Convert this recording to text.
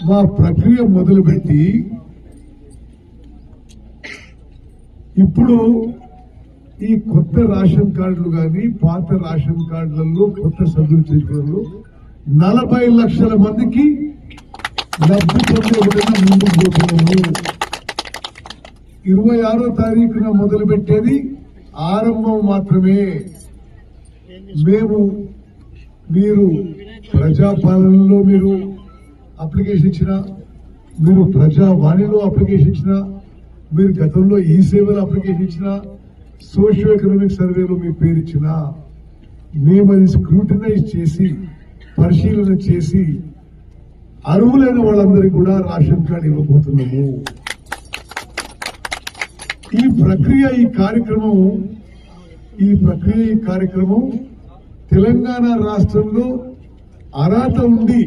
మా ప్రక్రియ మొదలుపెట్టి ఇప్పుడు ఈ కొత్త రేషన్ కార్డులు గాని పాత రేషన్ కార్డులలో కొత్త సభ్యులు చేసుకోవడంలో 40 లక్షల మందికి లబ్ధి పొందే విధంగా ముందుకు పోతున్నాము. 26వ తారీఖున మొదలుపెట్టేది ఆరంభం మాత్రమే. మీరు ప్రజాపాలనలో మీరు అప్లికేషన్ ఇచ్చినా, మీరు ప్రజావాణిలో అప్లికేషన్ ఇచ్చినా, మీరు గతంలో ఈ సేవలో అప్లికేషన్ ఇచ్చినా, సోషియో ఎకనామిక్ సర్వేలో మీ పేరు ఇచ్చినా, మేము అది స్క్రూటినైజ్ చేసి పరిశీలన చేసి అర్హులైన వాళ్ళందరికీ కూడా రేషన్ కార్డు ఇవ్వబోతున్నాము. ఈ ప్రక్రియ ఈ కార్యక్రమం తెలంగాణ రాష్ట్రంలో అర్హత ఉండి